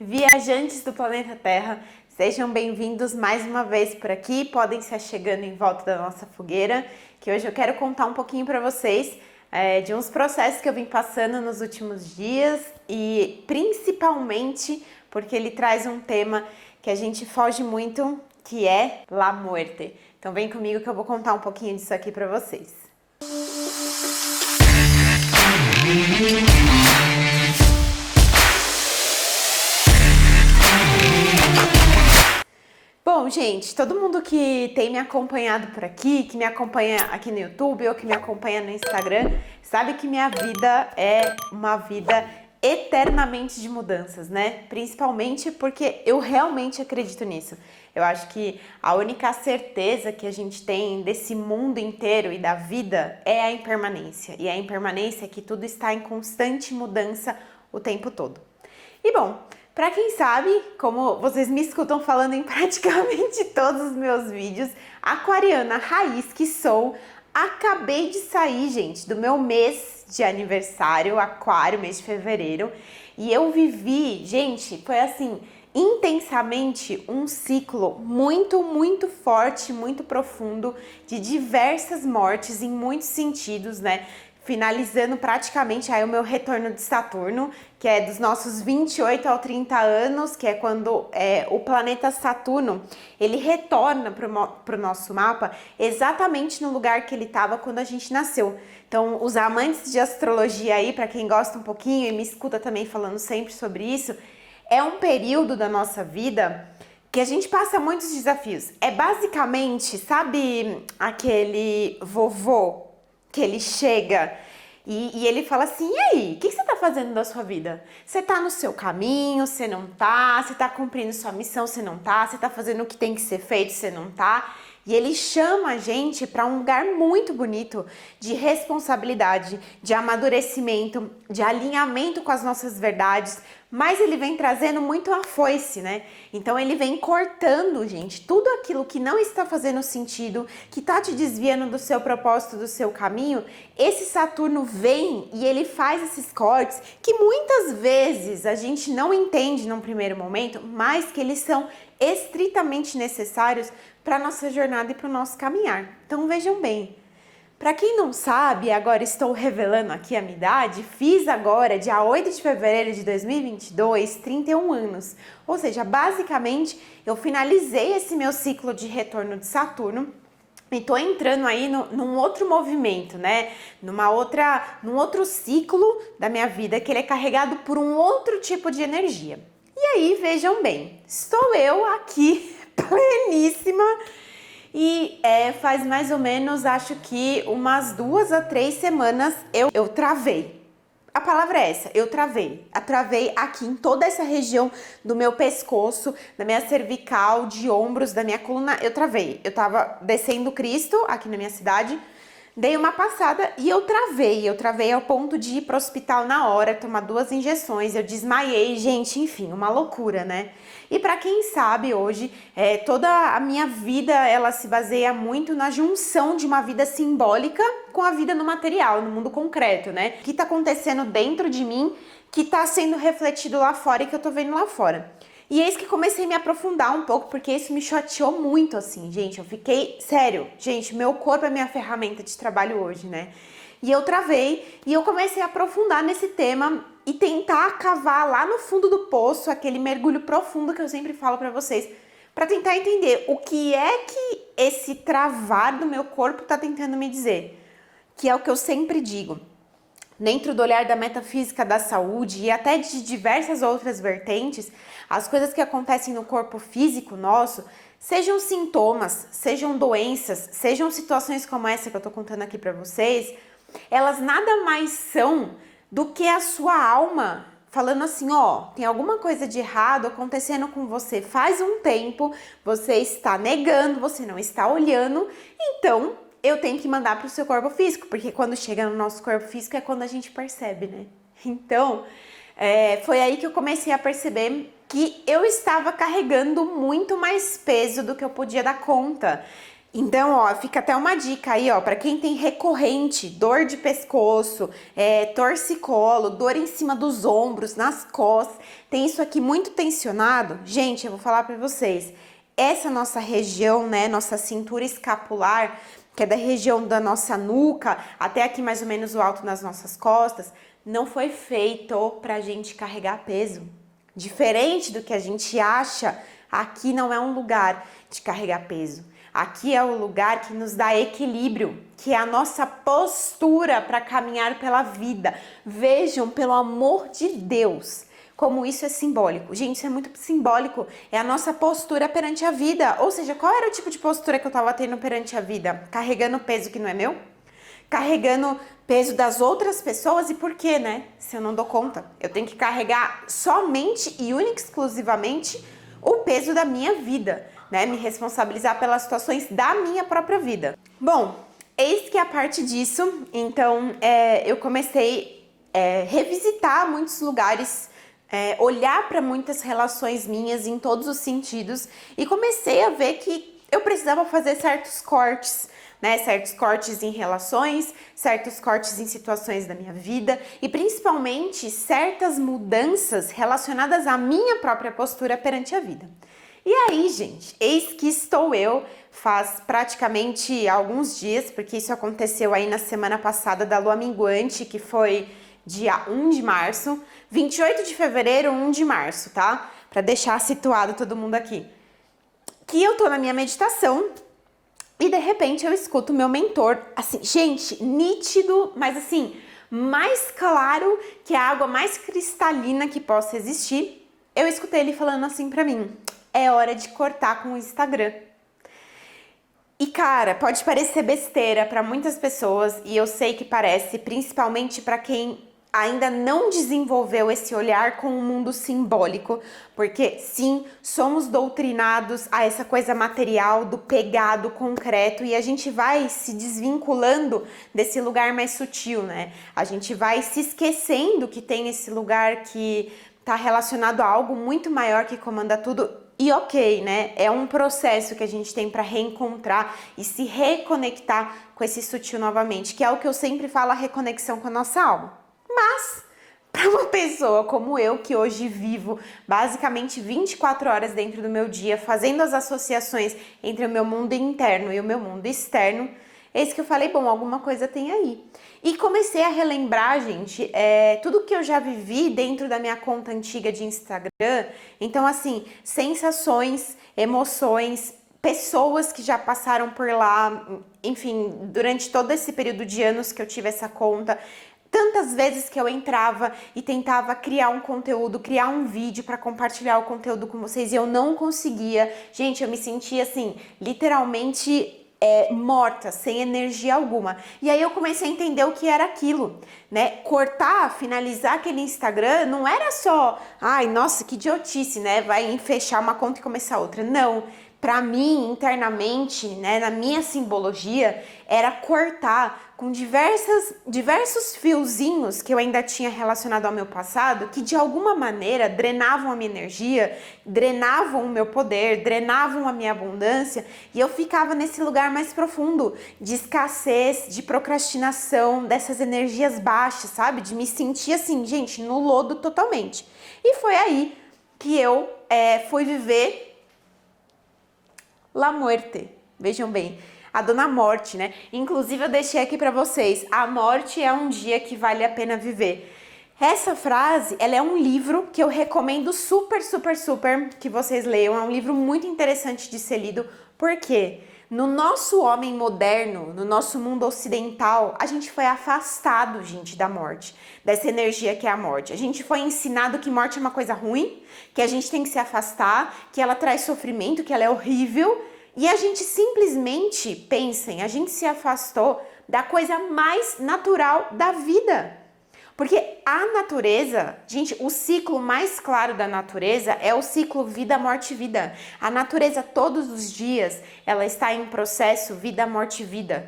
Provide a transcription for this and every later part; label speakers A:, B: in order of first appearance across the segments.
A: Viajantes do planeta Terra, sejam bem-vindos mais uma vez por aqui, podem se achegando em volta da nossa fogueira, que hoje eu quero contar um pouquinho para vocês de uns processos que eu vim passando nos últimos dias e principalmente porque ele traz um tema que a gente foge muito, que é La Muerte. Então vem comigo que eu vou contar um pouquinho disso aqui para vocês. Bom, gente, todo mundo que tem me acompanhado por aqui, que me acompanha aqui no YouTube ou que me acompanha no Instagram, sabe que minha vida é uma vida eternamente de mudanças, né? Principalmente porque eu realmente acredito nisso. Eu acho que a única certeza que a gente tem desse mundo inteiro e da vida é a impermanência. E a impermanência é que tudo está em constante mudança o tempo todo. E bom, para quem sabe, como vocês me escutam falando em praticamente todos os meus vídeos, aquariana raiz que sou, acabei de sair, gente, do meu mês de aniversário, aquário, mês de fevereiro, e eu vivi, gente, foi assim, intensamente um ciclo muito forte, muito profundo, de diversas mortes em muitos sentidos, né? Finalizando praticamente aí o meu retorno de Saturno, que é dos nossos 28 aos 30 anos, que é quando o planeta Saturno, ele retorna para o nosso mapa exatamente no lugar que ele estava quando a gente nasceu. Então, os amantes de astrologia aí, para quem gosta um pouquinho e me escuta também falando sempre sobre isso, é um período da nossa vida que a gente passa muitos desafios. É basicamente, sabe aquele vovô que ele chega e ele fala assim, e aí, o que você tá fazendo da sua vida? Você tá no seu caminho, você não tá? Você tá cumprindo sua missão, você não tá? Você tá fazendo o que tem que ser feito, você não tá? E ele chama a gente para um lugar muito bonito de responsabilidade, de amadurecimento, de alinhamento com as nossas verdades, mas ele vem trazendo muito a foice, né? Então ele vem cortando, gente, tudo aquilo que não está fazendo sentido, que tá te desviando do seu propósito, do seu caminho. Esse Saturno vem e ele faz esses cortes que muitas vezes a gente não entende num primeiro momento, mas que eles são estritamente necessários para a nossa jornada e para o nosso caminhar. Então vejam bem, para quem não sabe, agora estou revelando aqui a minha idade, fiz agora, dia 8 de fevereiro de 2022, 31 anos. Ou seja, basicamente eu finalizei esse meu ciclo de retorno de Saturno e tô entrando aí num outro movimento, né? Num outro ciclo da minha vida que ele é carregado por um outro tipo de energia. E aí, vejam bem, estou eu aqui pleníssima e faz mais ou menos, acho que umas 2 a 3 semanas eu travei. A palavra é essa, eu travei. Travei aqui em toda essa região do meu pescoço, da minha cervical, de ombros, da minha coluna, eu travei. Eu tava descendo Cristo aqui na minha cidade, dei uma passada e eu travei ao ponto de ir pro hospital na hora, tomar 2 injeções, eu desmaiei, gente, enfim, uma loucura, né? E para quem sabe hoje, toda a minha vida, ela se baseia muito na junção de uma vida simbólica com a vida no material, no mundo concreto, né? O que tá acontecendo dentro de mim, que tá sendo refletido lá fora e que eu tô vendo lá fora. E eis que comecei a me aprofundar um pouco, porque isso me chateou muito, assim, gente. Eu fiquei, sério, gente, meu corpo é minha ferramenta de trabalho hoje, né? E eu travei e eu comecei a aprofundar nesse tema e tentar cavar lá no fundo do poço, aquele mergulho profundo que eu sempre falo pra vocês, pra tentar entender o que é que esse travar do meu corpo tá tentando me dizer. Que é o que eu sempre digo. Dentro do olhar da metafísica da saúde e até de diversas outras vertentes, as coisas que acontecem no corpo físico nosso, sejam sintomas, sejam doenças, sejam situações como essa que eu tô contando aqui pra vocês, elas nada mais são do que a sua alma falando assim, ó, tem alguma coisa de errado acontecendo com você faz um tempo, você está negando, você não está olhando, então eu tenho que mandar para o seu corpo físico, porque quando chega no nosso corpo físico é quando a gente percebe, né? Então, foi aí que eu comecei a perceber que eu estava carregando muito mais peso do que eu podia dar conta. Então, ó, fica até uma dica aí, ó, para quem tem recorrente, dor de pescoço, torcicolo, dor em cima dos ombros, nas costas, tem isso aqui muito tensionado. Gente, eu vou falar para vocês, essa nossa região, né, nossa cintura escapular, que é da região da nossa nuca até aqui mais ou menos o alto das nossas costas, não foi feito pra gente carregar peso. Diferente do que a gente acha, aqui não é um lugar de carregar peso. Aqui é o lugar que nos dá equilíbrio, que é a nossa postura para caminhar pela vida. Vejam, pelo amor de Deus, como isso é simbólico. Gente, isso é muito simbólico. É a nossa postura perante a vida. Ou seja, qual era o tipo de postura que eu estava tendo perante a vida? Carregando peso que não é meu? Carregando peso das outras pessoas, e por quê, né? Se eu não dou conta. Eu tenho que carregar somente e única exclusivamente o peso da minha vida, né? Me responsabilizar pelas situações da minha própria vida. Bom, eis que a parte disso, então, eu comecei a revisitar muitos lugares, olhar para muitas relações minhas em todos os sentidos e comecei a ver que eu precisava fazer certos cortes, né? Certos cortes em relações, certos cortes em situações da minha vida e principalmente certas mudanças relacionadas à minha própria postura perante a vida. E aí, gente, eis que estou eu, faz praticamente alguns dias, porque isso aconteceu aí na semana passada da lua minguante, que foi dia 1 de março, 28 de fevereiro, 1 de março, tá? Pra deixar situado todo mundo aqui. Que eu tô na minha meditação e de repente eu escuto meu mentor, assim, gente, nítido, mas assim, mais claro que a água mais cristalina que possa existir. Eu escutei ele falando assim pra mim: é hora de cortar com o Instagram. E cara, pode parecer besteira para muitas pessoas, e eu sei que parece, principalmente para quem ainda não desenvolveu esse olhar com o mundo simbólico, porque sim, somos doutrinados a essa coisa material do pegado concreto e a gente vai se desvinculando desse lugar mais sutil, né? A gente vai se esquecendo que tem esse lugar que tá relacionado a algo muito maior que comanda tudo. E ok, né? É um processo que a gente tem para reencontrar e se reconectar com esse sutil novamente, que é o que eu sempre falo, a reconexão com a nossa alma. Mas, para uma pessoa como eu, que hoje vivo basicamente 24 horas dentro do meu dia, fazendo as associações entre o meu mundo interno e o meu mundo externo, eis que eu falei, bom, alguma coisa tem aí. E comecei a relembrar, gente, tudo que eu já vivi dentro da minha conta antiga de Instagram. Então, assim, sensações, emoções, pessoas que já passaram por lá, enfim, durante todo esse período de anos que eu tive essa conta. Tantas vezes que eu entrava e tentava criar um conteúdo, criar um vídeo para compartilhar o conteúdo com vocês e eu não conseguia. Gente, eu me sentia assim, literalmente morta, sem energia alguma. E aí eu comecei a entender o que era aquilo, né? Cortar, finalizar aquele Instagram não era só, ai, nossa, que idiotice, né? Vai fechar uma conta e começar outra. Não. Para mim, internamente, né, na minha simbologia, era cortar com diversos fiozinhos que eu ainda tinha relacionado ao meu passado, que de alguma maneira drenavam a minha energia, drenavam o meu poder, drenavam a minha abundância, e eu ficava nesse lugar mais profundo de escassez, de procrastinação, dessas energias baixas, sabe? De me sentir assim, gente, no lodo totalmente. E foi aí que eu fui viver La Muerte, vejam bem, a Dona Morte, né? Inclusive eu deixei aqui pra vocês, a morte é um dia que vale a pena viver. Essa frase, ela é um livro que eu recomendo super que vocês leiam, é um livro muito interessante de ser lido, porque no nosso homem moderno, no nosso mundo ocidental, a gente foi afastado, gente, da morte, dessa energia que é a morte. A gente foi ensinado que morte é uma coisa ruim, que a gente tem que se afastar, que ela traz sofrimento, que ela é horrível, e a gente simplesmente, pensem, a gente se afastou da coisa mais natural da vida. Porque a natureza, gente, o ciclo mais claro da natureza é o ciclo vida, morte, vida. A natureza todos os dias, ela está em processo vida, morte, vida.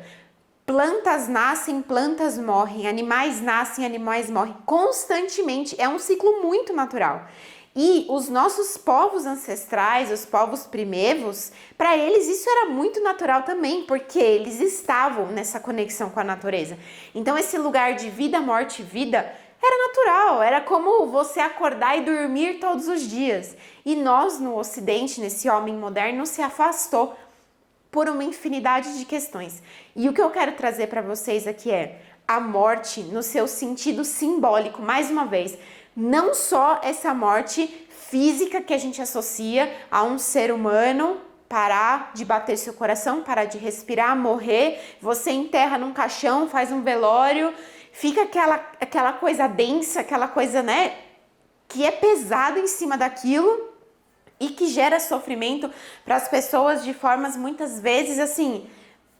A: Plantas nascem, plantas morrem, animais nascem, animais morrem constantemente. É um ciclo muito natural. E os nossos povos ancestrais, os povos primevos, para eles isso era muito natural também, porque eles estavam nessa conexão com a natureza. Então esse lugar de vida, morte e vida era natural, era como você acordar e dormir todos os dias. E nós no Ocidente, nesse homem moderno, se afastou por uma infinidade de questões. E o que eu quero trazer para vocês aqui é a morte no seu sentido simbólico, mais uma vez. Não só essa morte física que a gente associa a um ser humano parar de bater seu coração, parar de respirar, morrer, você enterra num caixão, faz um velório, fica aquela coisa densa, aquela coisa, né, que é pesada em cima daquilo e que gera sofrimento para as pessoas de formas muitas vezes assim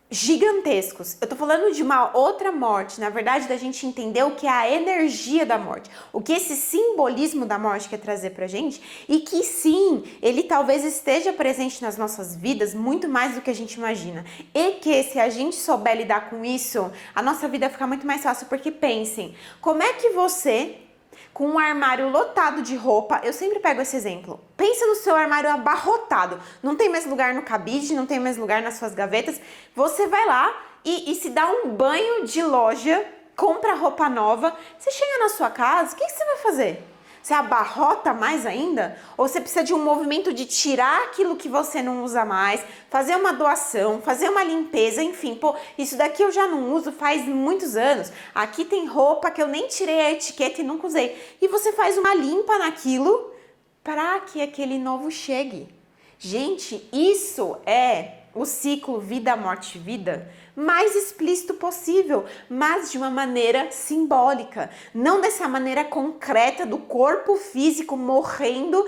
A: gigantescos. Eu tô falando de uma outra morte, na verdade, da gente entender o que é a energia da morte, o que esse simbolismo da morte quer trazer pra gente, e que sim, ele talvez esteja presente nas nossas vidas muito mais do que a gente imagina. E que se a gente souber lidar com isso, a nossa vida fica muito mais fácil, porque pensem, como é que você, com um armário lotado de roupa, eu sempre pego esse exemplo. Pensa no seu armário abarrotado, não tem mais lugar no cabide, não tem mais lugar nas suas gavetas. Você vai lá e se dá um banho de loja, compra roupa nova. Você chega na sua casa, o que você vai fazer? Você abarrota mais ainda? Ou você precisa de um movimento de tirar aquilo que você não usa mais, fazer uma doação, fazer uma limpeza, enfim. Pô, isso daqui eu já não uso faz muitos anos. Aqui tem roupa que eu nem tirei a etiqueta e nunca usei. E você faz uma limpa naquilo para que aquele novo chegue. Gente, isso é o ciclo vida, morte, vida mais explícito possível, mas de uma maneira simbólica, não dessa maneira concreta do corpo físico morrendo,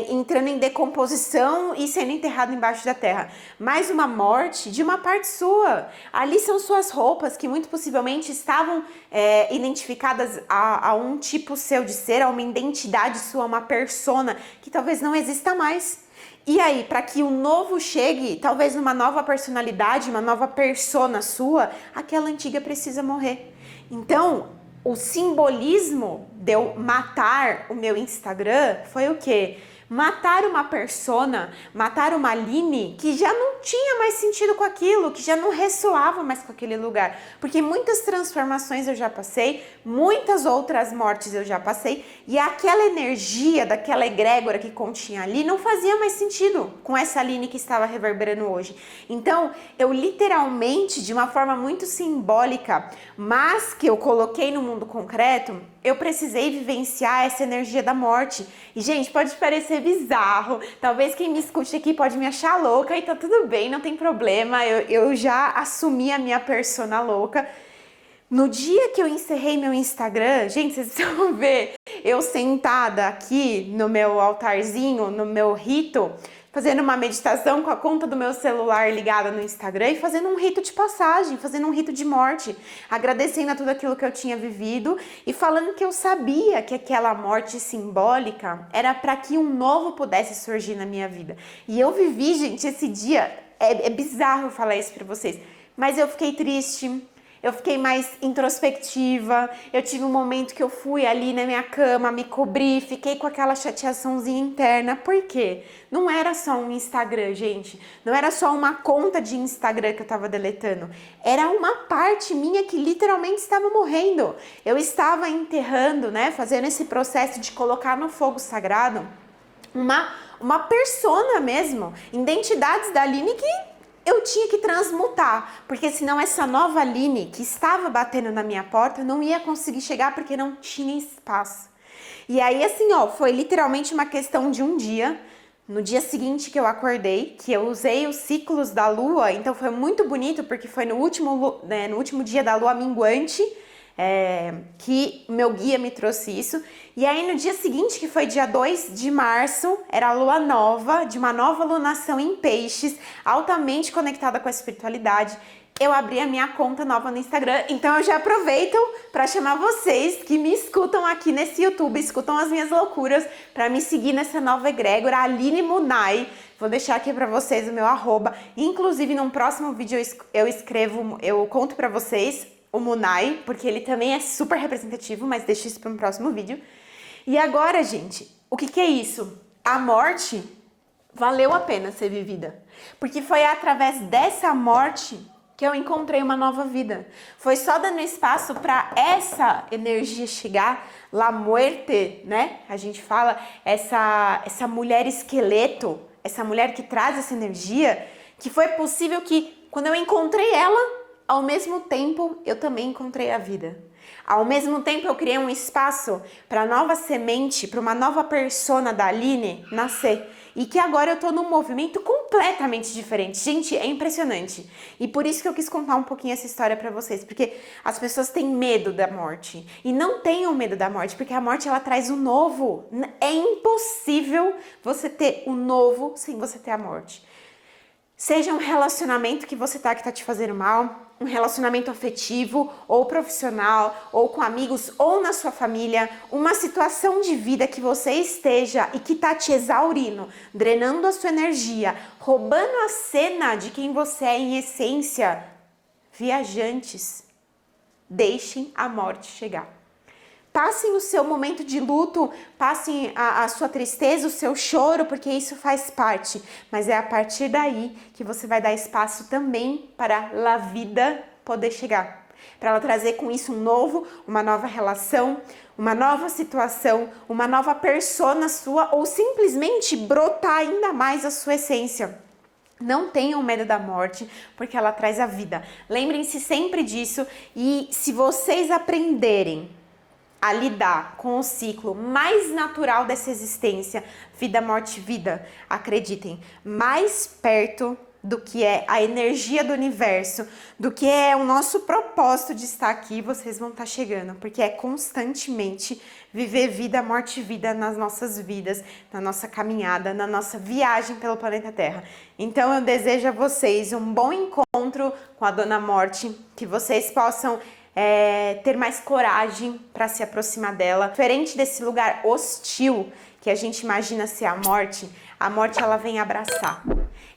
A: entrando em decomposição e sendo enterrado embaixo da terra, mas uma morte de uma parte sua. Ali são suas roupas que muito possivelmente estavam identificadas a um tipo seu de ser, a uma identidade sua, uma persona que talvez não exista mais. E aí, para que o novo chegue, talvez uma nova personalidade, uma nova persona sua, aquela antiga precisa morrer. Então, o simbolismo de eu matar o meu Instagram foi o quê? Matar uma persona, matar uma Aline que já não tinha mais sentido com aquilo, que já não ressoava mais com aquele lugar. Porque muitas transformações eu já passei, muitas outras mortes eu já passei, e aquela energia daquela egrégora que continha ali não fazia mais sentido com essa Aline que estava reverberando hoje. Então, eu literalmente, de uma forma muito simbólica, mas que eu coloquei no mundo concreto, eu precisei vivenciar essa energia da morte. E, gente, pode parecer bizarro, talvez quem me escute aqui pode me achar louca e tá tudo bem, não tem problema, eu já assumi a minha persona louca. No dia que eu encerrei meu Instagram, gente, vocês precisam ver, eu sentada aqui no meu altarzinho, no meu rito, fazendo uma meditação com a conta do meu celular ligada no Instagram e fazendo um rito de passagem, fazendo um rito de morte, agradecendo a tudo aquilo que eu tinha vivido e falando que eu sabia que aquela morte simbólica era para que um novo pudesse surgir na minha vida. E eu vivi, gente, esse dia, é bizarro falar isso para vocês, mas eu fiquei triste. Eu fiquei mais introspectiva, eu tive um momento que eu fui ali na minha cama, me cobri, fiquei com aquela chateaçãozinha interna. Por quê? Não era só um Instagram, gente. Não era só uma conta de Instagram que eu tava deletando. Era uma parte minha que literalmente estava morrendo. Eu estava enterrando, né, fazendo esse processo de colocar no fogo sagrado uma persona mesmo, identidades da Aline que eu tinha que transmutar, porque senão essa nova Aline que estava batendo na minha porta não ia conseguir chegar porque não tinha espaço. E aí assim, ó, foi literalmente uma questão de um dia. No dia seguinte que eu acordei, que eu usei os ciclos da lua, então foi muito bonito porque foi no último dia da lua minguante, que meu guia me trouxe isso. E aí no dia seguinte, que foi dia 2 de março, era a lua nova, de uma nova lunação em peixes, altamente conectada com a espiritualidade. Eu abri a minha conta nova no Instagram, então eu já aproveito para chamar vocês que me escutam aqui nesse YouTube, escutam as minhas loucuras, para me seguir nessa nova egrégora, Aline Munay. Vou deixar aqui para vocês o meu @, inclusive num próximo vídeo eu conto para vocês o Munay, porque ele também é super representativo, mas deixa isso para um próximo vídeo. E agora, gente, O que é isso? A morte valeu a pena ser vivida, porque foi através dessa morte que eu encontrei uma nova vida. Foi só dando espaço para essa energia chegar, la muerte, né? A gente fala, essa mulher esqueleto, essa mulher que traz essa energia, que foi possível que quando eu encontrei ela, ao mesmo tempo eu também encontrei a vida. Ao mesmo tempo eu criei um espaço para nova semente, para uma nova persona da Aline nascer. E que agora eu tô num movimento completamente diferente. Gente, é impressionante. E por isso que eu quis contar um pouquinho essa história pra vocês. Porque as pessoas têm medo da morte. E não tenham medo da morte, porque a morte ela traz o novo. É impossível você ter o novo sem você ter a morte. Seja um relacionamento que você tá que tá te fazendo mal, um relacionamento afetivo ou profissional, ou com amigos, ou na sua família, uma situação de vida que você esteja e que tá te exaurindo, drenando a sua energia, roubando a cena de quem você é em essência. Viajantes, deixem a morte chegar. Passem o seu momento de luto, passem a sua tristeza, o seu choro, porque isso faz parte. Mas é a partir daí que você vai dar espaço também para a vida poder chegar. Para ela trazer com isso um novo, uma nova relação, uma nova situação, uma nova persona sua, ou simplesmente brotar ainda mais a sua essência. Não tenham medo da morte, porque ela traz a vida. Lembrem-se sempre disso, e se vocês aprenderem a lidar com o ciclo mais natural dessa existência, vida, morte, vida, acreditem, mais perto do que é a energia do universo, do que é o nosso propósito de estar aqui, vocês vão estar chegando, porque é constantemente viver vida, morte, vida nas nossas vidas, na nossa caminhada, na nossa viagem pelo planeta Terra. Então eu desejo a vocês um bom encontro com a Dona Morte, que vocês possam ter mais coragem para se aproximar dela. Diferente desse lugar hostil que a gente imagina ser a morte ela vem abraçar.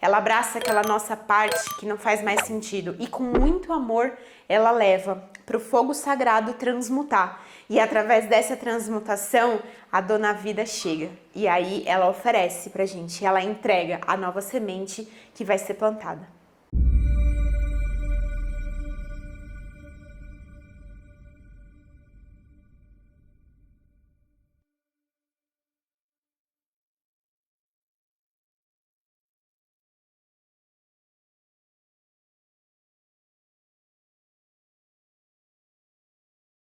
A: Ela abraça aquela nossa parte que não faz mais sentido e com muito amor ela leva para o fogo sagrado transmutar. E através dessa transmutação, a Dona Vida chega. E aí ela oferece pra gente, ela entrega a nova semente que vai ser plantada.